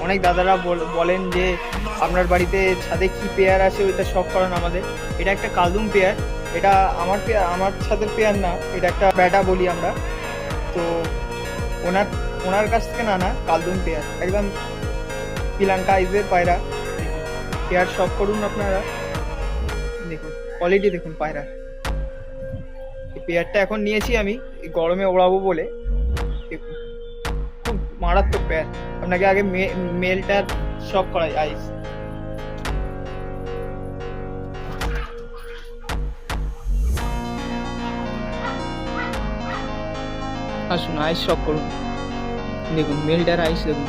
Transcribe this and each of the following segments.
অনেক দাদারা বলেন যে আপনার বাড়িতে ছাদে কি পেয়ার আছে ওইটা শখ করান আমাদের। এটা একটা কালদুম পেয়ার, এটা আমার ছাদের পেয়ার না, এটা একটা ব্যাটা বলি আমরা। তো ওনার ওনার কাছ থেকে না কালদুম পেয়ার, একদম শ্রীলঙ্কা আইজের পায়রা। পেয়ার শখ করুন আপনারা, দেখুন কোয়ালিটি দেখুন পায়রা। এই পেয়ারটা এখন নিয়েছি আমি গরমে ওড়াবো বলে। দেখুন খুব মারাত্মক পেয়ার। আপনাকে আগে মেলটার শখ করাই আইস। আসুন আইস শখ করুন, দেখুন মেলটার আইস দেখুন।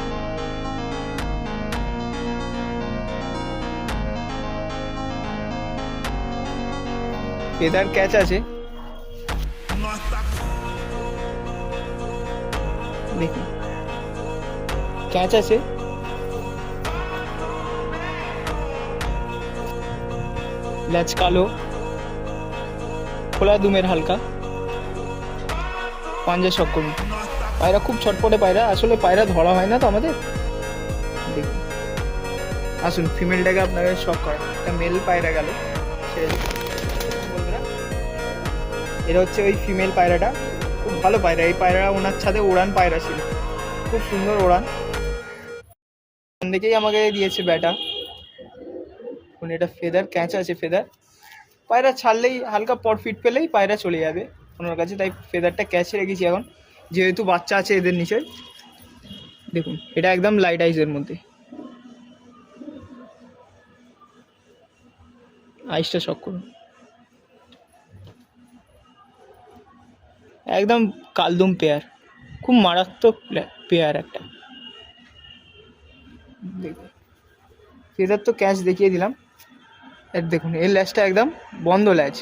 ফেদার ক্যাচ আছে, দেখুন ক্যাচ আছে। ল্যাচ কালো, খোলা দুমের হালকা, পাঞ্জা শখ করুন। পায়রা খুব ছটপটে পায়রা, আসলে পায়রা ধরা হয় না তো আমাদের। দেখুন আসুন ফিমেলটাকে আপনাকে শখ করা। একটা মেল পায়রা গেল, এটা হচ্ছে ওই ফিমেল পায়রাটা, খুব ভালো পায়রা। এই পায়রা ওনার ছাদে ওড়ান পায়রা ছিল, খুব সুন্দর ওড়ান। দেখেই আমাকে দিয়েছে ব্যাটা। এটা ফেদার ক্যাচ আছে, ফেদার পায়রা ছাড়লেই হালকা ফিট পেলেই পায়রা চলে যাবে ওনার কাছে, তাই ফেদারটা ক্যাচে রেখেছি এখন, যেহেতু বাচ্চা আছে এদের নিচে। দেখুন এটা একদম লাইট আইসের মধ্যে, আইসটা শখ করুন। একদম কালদুম পেয়ার, খুব মারাত্মক পেয়ার একটা। দেখুন ফেদার তো ক্যাচ দেখিয়ে দিলাম। এর দেখুন এর ল্যাচটা একদম বন্ধ ল্যাচ,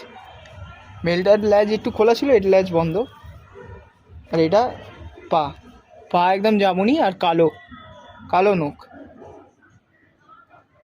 মেলটার ল্যাচ একটু খোলা ছিল, এর ল্যাচ বন্ধ। আর এটা পা একদম জামুনি আর কালো কালো নখ।